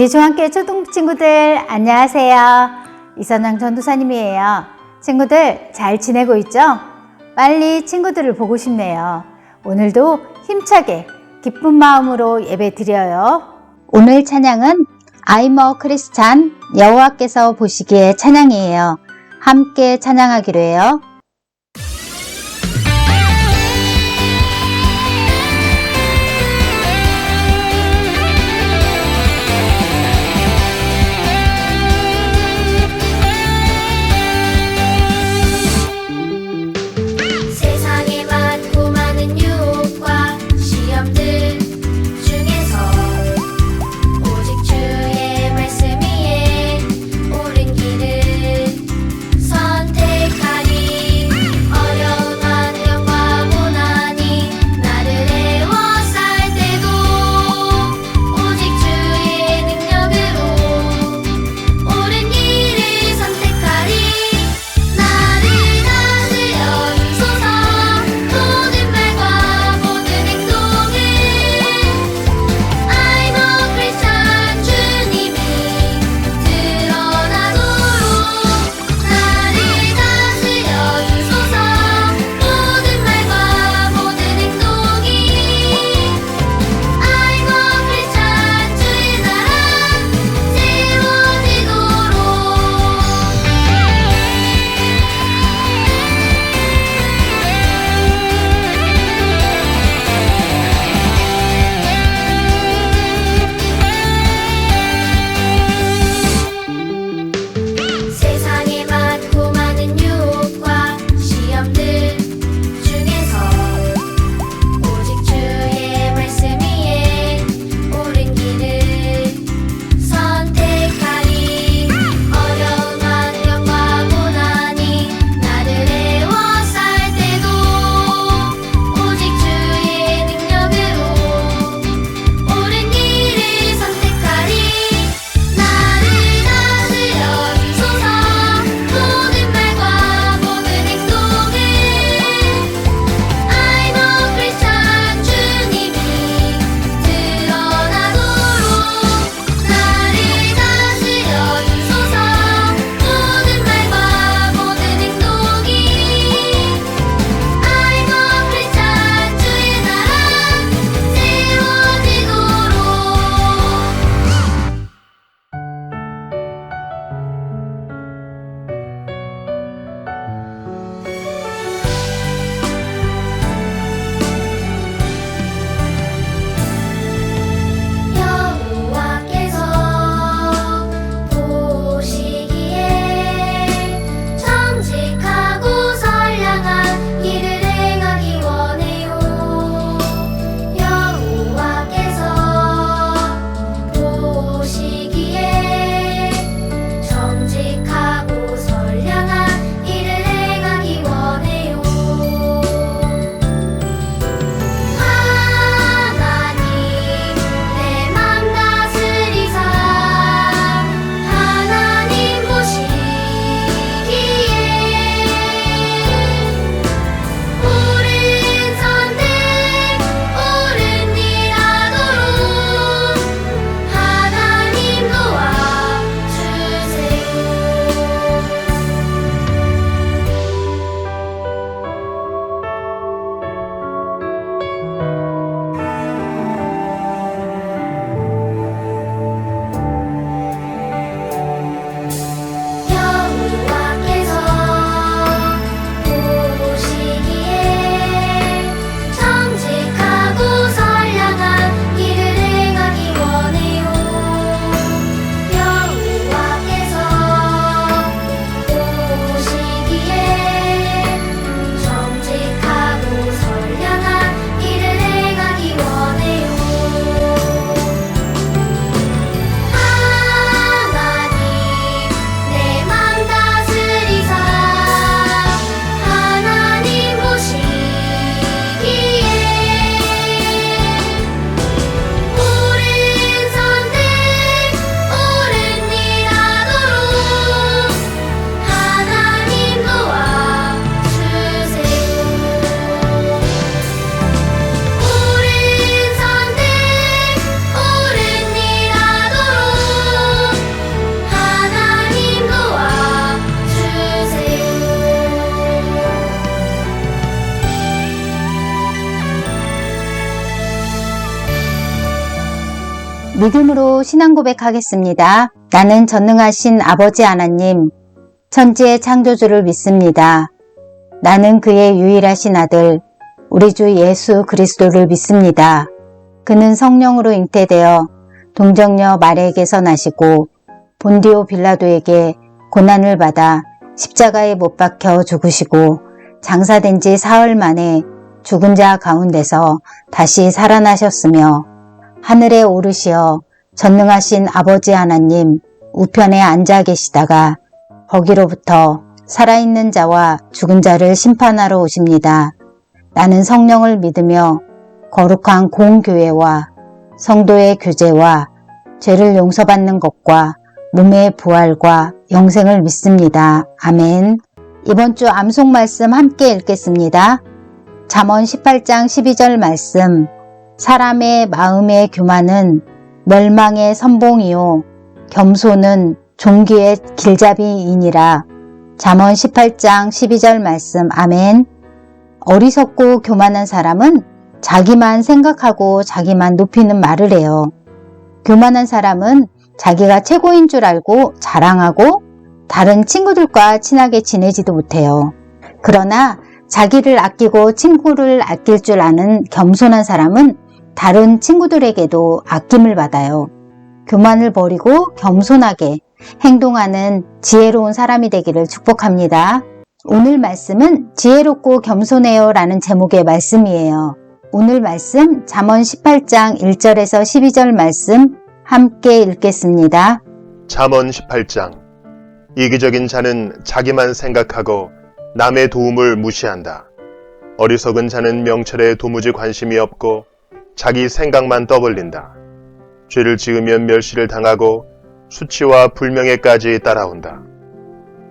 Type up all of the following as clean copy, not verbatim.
우리 중학교 초등 친구들 안녕하세요. 이선영 전도사님이에요. 친구들 잘 지내고 있죠? 빨리 친구들을 보고 싶네요. 오늘도 힘차게 기쁜 마음으로 예배 드려요. 오늘 찬양은 I'm a Christian, 여호와께서 보시기에 찬양이에요. 함께 찬양하기로 해요. 세상에 많고 많은 유혹과 시험들 중에서 오직 주의 말씀 위에 옳은 길을 선택하리. 믿음으로 신앙 고백하겠습니다. 나는 전능하신 아버지 하나님, 천지의 창조주를 믿습니다. 나는 그의 유일하신 아들, 우리 주 예수 그리스도를 믿습니다. 그는 성령으로 잉태되어 동정녀 마리아에게서 나시고 본디오 빌라도에게 고난을 받아 십자가에 못 박혀 죽으시고 장사된 지 사흘 만에 죽은 자 가운데서 다시 살아나셨으며 하늘에 오르시어 전능하신 아버지 하나님 우편에 앉아 계시다가 거기로부터 살아있는 자와 죽은 자를 심판하러 오십니다. 나는 성령을 믿으며 거룩한 공교회와 성도의 교제와 죄를 용서받는 것과 몸의 부활과 영생을 믿습니다. 아멘. 이번 주 암송 말씀 함께 읽겠습니다. 잠언 18장 12절 말씀. 사람의 마음의 교만은 멸망의 선봉이요 겸손은 종기의 길잡이이니라. 잠언 18장 12절 말씀. 아멘. 어리석고 교만한 사람은 자기만 생각하고 자기만 높이는 말을 해요. 교만한 사람은 자기가 최고인 줄 알고 자랑하고 다른 친구들과 친하게 지내지도 못해요. 그러나 자기를 아끼고 친구를 아낄 줄 아는 겸손한 사람은 다른 친구들에게도 아낌을 받아요. 교만을 버리고 겸손하게 행동하는 지혜로운 사람이 되기를 축복합니다. 오늘 말씀은 지혜롭고 겸손해요 라는 제목의 말씀이에요. 오늘 말씀 잠언 18장 1절에서 12절 말씀 함께 읽겠습니다. 잠언 18장. 이기적인 자는 자기만 생각하고 남의 도움을 무시한다. 어리석은 자는 명철에 도무지 관심이 없고 자기 생각만 떠벌린다. 죄를 지으면 멸시를 당하고 수치와 불명예까지 따라온다.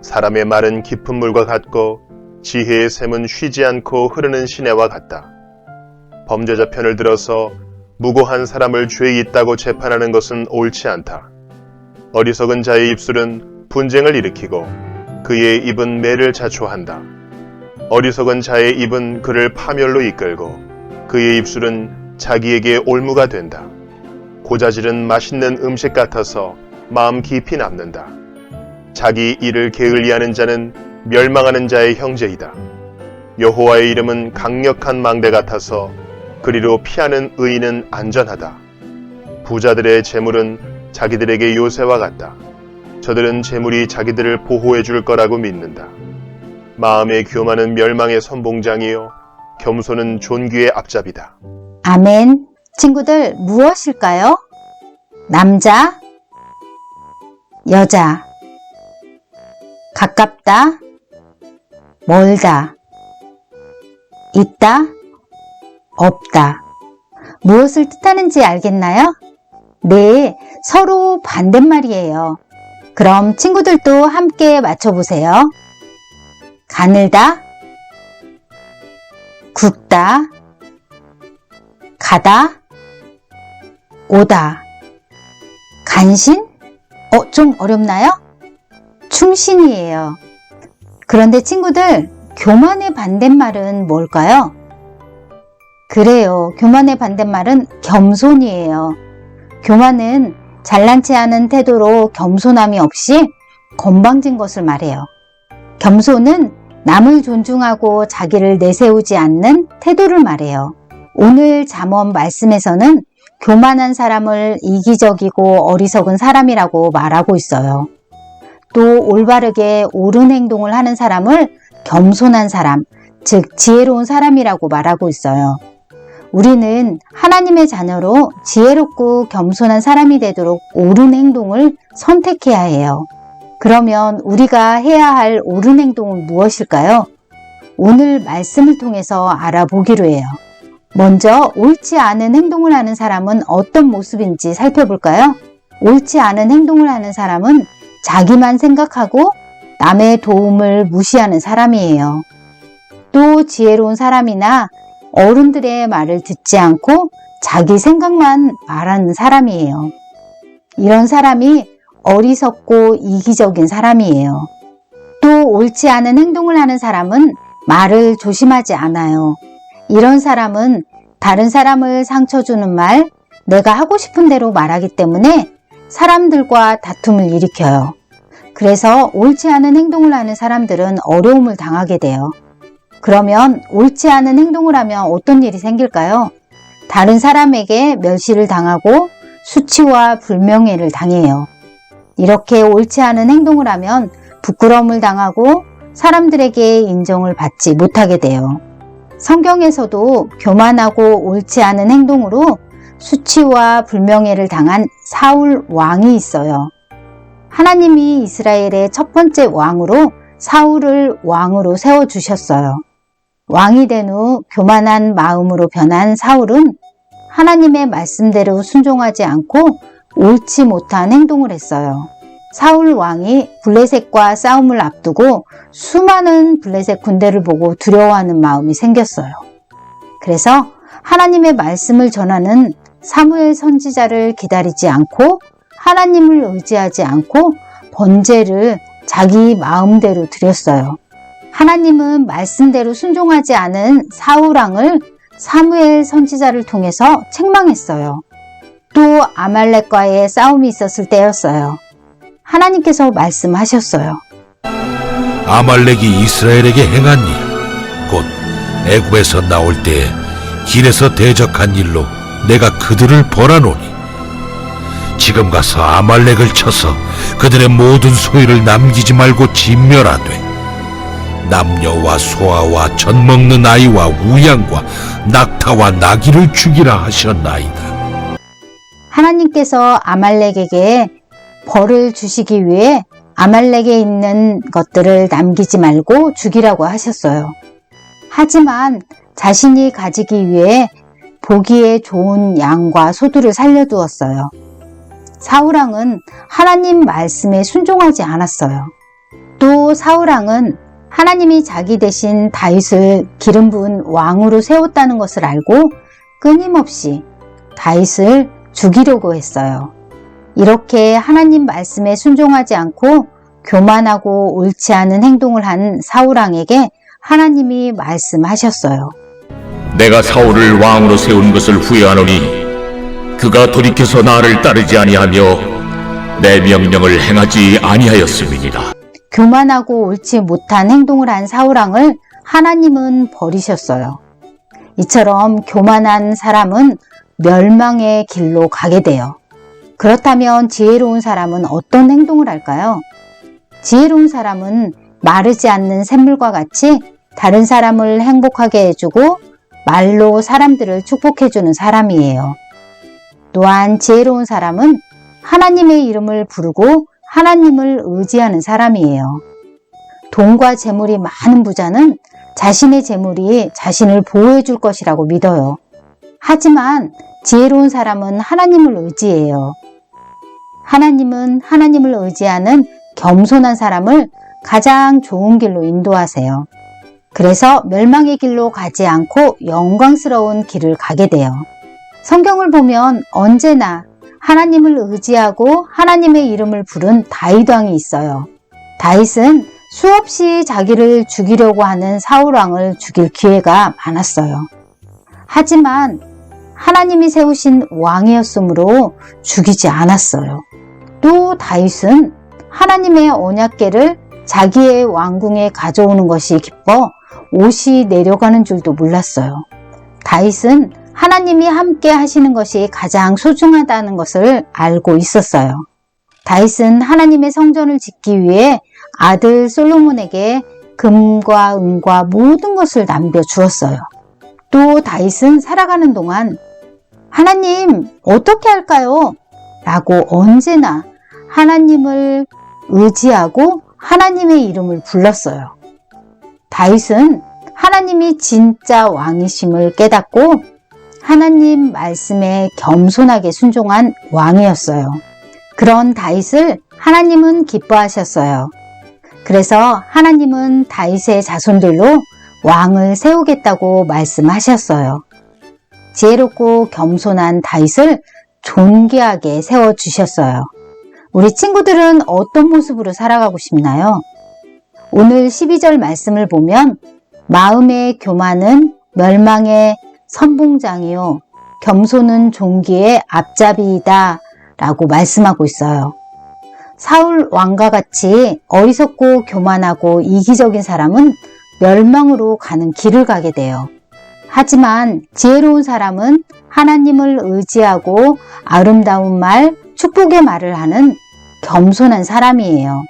사람의 말은 깊은 물과 같고 지혜의 샘은 쉬지 않고 흐르는 시내와 같다. 범죄자 편을 들어서 무고한 사람을 죄 있다고 재판하는 것은 옳지 않다. 어리석은 자의 입술은 분쟁을 일으키고 그의 입은 매를 자초한다. 어리석은 자의 입은 그를 파멸로 이끌고 그의 입술은 자기에게 올무가 된다. 고자질은 맛있는 음식 같아서 마음 깊이 남는다. 자기 일을 게을리하는 자는 멸망하는 자의 형제이다. 여호와의 이름은 강력한 망대 같아서 그리로 피하는 의인은 안전하다. 부자들의 재물은 자기들에게 요새와 같다. 저들은 재물이 자기들을 보호해 줄 거라고 믿는다. 마음의 교만은 멸망의 선봉장이요 겸손은 존귀의 앞잡이다. 아멘. 친구들 무엇일까요? 남자, 여자, 가깝다, 멀다, 있다, 없다. 무엇을 뜻하는지 알겠나요? 네, 서로 반대말이에요. 그럼 친구들도 함께 맞춰보세요. 가늘다, 굵다, 가다, 오다. 간신? 좀 어렵나요? 충신이에요. 그런데 친구들, 교만의 반대말은 뭘까요? 그래요. 교만의 반대말은 겸손이에요. 교만은 잘난 체 하는 태도로 겸손함이 없이 건방진 것을 말해요. 겸손은 남을 존중하고 자기를 내세우지 않는 태도를 말해요. 오늘 잠언 말씀에서는 교만한 사람을 이기적이고 어리석은 사람이라고 말하고 있어요. 또 올바르게 옳은 행동을 하는 사람을 겸손한 사람, 즉 지혜로운 사람이라고 말하고 있어요. 우리는 하나님의 자녀로 지혜롭고 겸손한 사람이 되도록 옳은 행동을 선택해야 해요. 그러면 우리가 해야 할 옳은 행동은 무엇일까요? 오늘 말씀을 통해서 알아보기로 해요. 먼저 옳지 않은 행동을 하는 사람은 어떤 모습인지 살펴볼까요? 옳지 않은 행동을 하는 사람은 자기만 생각하고 남의 도움을 무시하는 사람이에요. 또 지혜로운 사람이나 어른들의 말을 듣지 않고 자기 생각만 말하는 사람이에요. 이런 사람이 어리석고 이기적인 사람이에요. 또 옳지 않은 행동을 하는 사람은 말을 조심하지 않아요. 이런 사람은 다른 사람을 상처 주는 말, 내가 하고 싶은 대로 말하기 때문에 사람들과 다툼을 일으켜요. 그래서 옳지 않은 행동을 하는 사람들은 어려움을 당하게 돼요. 그러면 옳지 않은 행동을 하면 어떤 일이 생길까요? 다른 사람에게 멸시를 당하고 수치와 불명예를 당해요. 이렇게 옳지 않은 행동을 하면 부끄러움을 당하고 사람들에게 인정을 받지 못하게 돼요. 성경에서도 교만하고 옳지 않은 행동으로 수치와 불명예를 당한 사울 왕이 있어요. 하나님이 이스라엘의 첫 번째 왕으로 사울을 왕으로 세워주셨어요. 왕이 된 후 교만한 마음으로 변한 사울은 하나님의 말씀대로 순종하지 않고 옳지 못한 행동을 했어요. 사울 왕이 블레셋과 싸움을 앞두고 수많은 블레셋 군대를 보고 두려워하는 마음이 생겼어요. 그래서 하나님의 말씀을 전하는 사무엘 선지자를 기다리지 않고 하나님을 의지하지 않고 번제를 자기 마음대로 드렸어요. 하나님은 말씀대로 순종하지 않은 사울 왕을 사무엘 선지자를 통해서 책망했어요. 또 아말렉과의 싸움이 있었을 때였어요. 하나님께서 말씀하셨어요. 아말렉이 이스라엘에게 행한 일, 곧 애굽에서 나올 때에 길에서 대적한 일로 내가 그들을 벌하노니 지금 가서 아말렉을 쳐서 그들의 모든 소유를 남기지 말고 진멸하되 남녀와 소아와 젖 먹는 아이와 우양과 낙타와 나귀를 죽이라 하셨나이다. 하나님께서 아말렉에게 벌을 주시기 위해 아말렉에 있는 것들을 남기지 말고 죽이라고 하셨어요. 하지만 자신이 가지기 위해 보기에 좋은 양과 소들을 살려두었어요. 사울왕은 하나님 말씀에 순종하지 않았어요. 또 사울왕은 하나님이 자기 대신 다윗을 기름 부은 왕으로 세웠다는 것을 알고 끊임없이 다윗을 죽이려고 했어요. 이렇게 하나님 말씀에 순종하지 않고 교만하고 옳지 않은 행동을 한 사울왕에게 하나님이 말씀하셨어요. 내가 사울을 왕으로 세운 것을 후회하노니 그가 돌이켜서 나를 따르지 아니하며 내 명령을 행하지 아니하였음이니라. 교만하고 옳지 못한 행동을 한 사울왕을 하나님은 버리셨어요. 이처럼 교만한 사람은 멸망의 길로 가게 돼요. 그렇다면 지혜로운 사람은 어떤 행동을 할까요? 지혜로운 사람은 마르지 않는 샘물과 같이 다른 사람을 행복하게 해주고 말로 사람들을 축복해주는 사람이에요. 또한 지혜로운 사람은 하나님의 이름을 부르고 하나님을 의지하는 사람이에요. 돈과 재물이 많은 부자는 자신의 재물이 자신을 보호해 줄 것이라고 믿어요. 하지만 지혜로운 사람은 하나님을 의지해요. 하나님은 하나님을 의지하는 겸손한 사람을 가장 좋은 길로 인도하세요. 그래서 멸망의 길로 가지 않고 영광스러운 길을 가게 돼요. 성경을 보면 언제나 하나님을 의지하고 하나님의 이름을 부른 다윗 왕이 있어요. 다윗은 수없이 자기를 죽이려고 하는 사울 왕을 죽일 기회가 많았어요. 하지만 하나님이 세우신 왕이었으므로 죽이지 않았어요. 또 다윗은 하나님의 언약궤를 자기의 왕궁에 가져오는 것이 기뻐 옷이 내려가는 줄도 몰랐어요. 다윗은 하나님이 함께 하시는 것이 가장 소중하다는 것을 알고 있었어요. 다윗은 하나님의 성전을 짓기 위해 아들 솔로몬에게 금과 은과 모든 것을 남겨주었어요. 또 다윗은 살아가는 동안 하나님 어떻게 할까요? 라고 언제나 하나님을 의지하고 하나님의 이름을 불렀어요. 다윗은 하나님이 진짜 왕이심을 깨닫고 하나님 말씀에 겸손하게 순종한 왕이었어요. 그런 다윗을 하나님은 기뻐하셨어요. 그래서 하나님은 다윗의 자손들로 왕을 세우겠다고 말씀하셨어요. 지혜롭고 겸손한 다윗을 존귀하게 세워주셨어요. 우리 친구들은 어떤 모습으로 살아가고 싶나요? 오늘 12절 말씀을 보면 마음의 교만은 멸망의 선봉장이요 겸손은 종기의 앞잡이이다 라고 말씀하고 있어요. 사울 왕과 같이 어리석고 교만하고 이기적인 사람은 멸망으로 가는 길을 가게 돼요. 하지만 지혜로운 사람은 하나님을 의지하고 아름다운 말, 축복의 말을 하는 겸손한 사람이에요.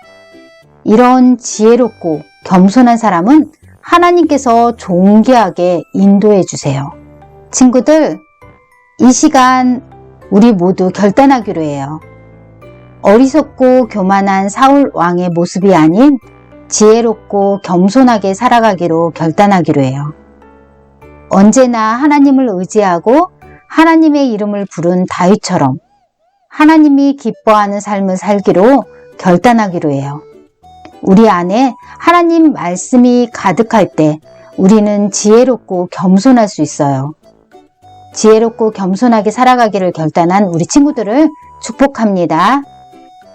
이런 지혜롭고 겸손한 사람은 하나님께서 존귀하게 인도해 주세요. 친구들, 이 시간 우리 모두 결단하기로 해요. 어리석고 교만한 사울 왕의 모습이 아닌 지혜롭고 겸손하게 살아가기로 결단하기로 해요. 언제나 하나님을 의지하고 하나님의 이름을 부른 다윗처럼 하나님이 기뻐하는 삶을 살기로 결단하기로 해요. 우리 안에 하나님 말씀이 가득할 때 우리는 지혜롭고 겸손할 수 있어요. 지혜롭고 겸손하게 살아가기를 결단한 우리 친구들을 축복합니다.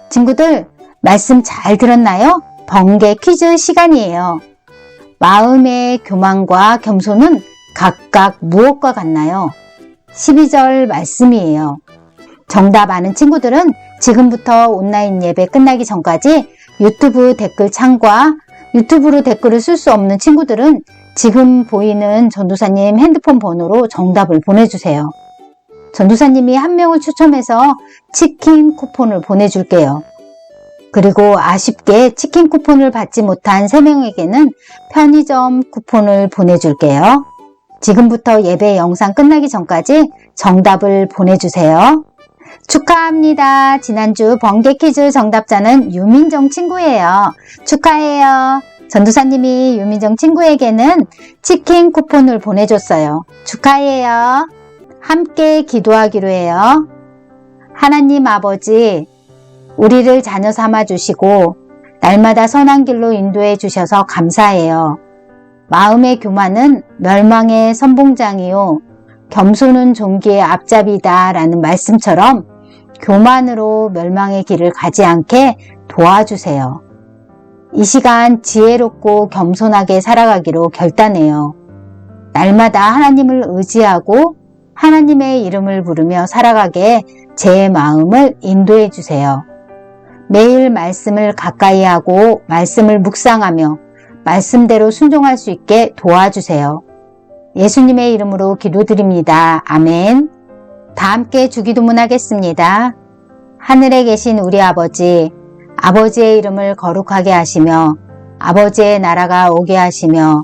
친구들, 말씀 잘 들었나요? 번개 퀴즈 시간이에요. 마음의 교만과 겸손은 각각 무엇과 같나요? 12절 말씀이에요. 정답 아는 친구들은 지금부터 온라인 예배 끝나기 전까지 유튜브 댓글창과 유튜브로 댓글을 쓸 수 없는 친구들은 지금 보이는 전도사님 핸드폰 번호로 정답을 보내주세요. 전도사님이 한 명을 추첨해서 치킨 쿠폰을 보내줄게요. 그리고 아쉽게 치킨 쿠폰을 받지 못한 3명에게는 편의점 쿠폰을 보내줄게요. 지금부터 예배 영상 끝나기 전까지 정답을 보내주세요. 축하합니다. 지난주 번개 퀴즈 정답자는 유민정 친구예요. 축하해요. 전도사님이 유민정 친구에게는 치킨 쿠폰을 보내줬어요. 축하해요. 함께 기도하기로 해요. 하나님 아버지, 우리를 자녀 삼아 주시고 날마다 선한 길로 인도해 주셔서 감사해요. 마음의 교만은 멸망의 선봉장이요 겸손은 종기의 앞잡이다 라는 말씀처럼 교만으로 멸망의 길을 가지 않게 도와주세요. 이 시간 지혜롭고 겸손하게 살아가기로 결단해요. 날마다 하나님을 의지하고 하나님의 이름을 부르며 살아가게 제 마음을 인도해 주세요. 매일 말씀을 가까이 하고 말씀을 묵상하며 말씀대로 순종할 수 있게 도와주세요. 예수님의 이름으로 기도드립니다. 아멘. 다 함께 주기도문 하겠습니다. 하늘에 계신 우리 아버지, 아버지의 이름을 거룩하게 하시며 아버지의 나라가 오게 하시며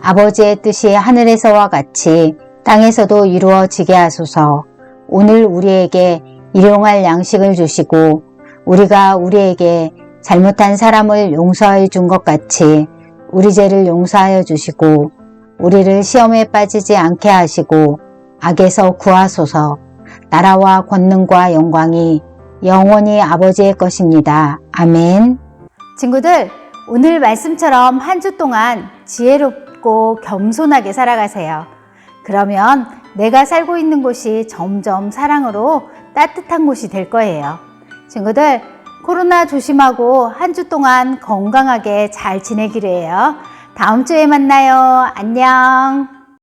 아버지의 뜻이 하늘에서와 같이 땅에서도 이루어지게 하소서. 오늘 우리에게 일용할 양식을 주시고 우리가 우리에게 잘못한 사람을 용서해 준 것 같이 우리 죄를 용서하여 주시고 우리를 시험에 빠지지 않게 하시고 악에서 구하소서. 나라와 권능과 영광이 영원히 아버지의 것입니다. 아멘. 친구들, 오늘 말씀처럼 한 주 동안 지혜롭고 겸손하게 살아가세요. 그러면 내가 살고 있는 곳이 점점 사랑으로 따뜻한 곳이 될 거예요. 친구들, 코로나 조심하고 한 주 동안 건강하게 잘 지내기로 해요. 다음 주에 만나요. 안녕.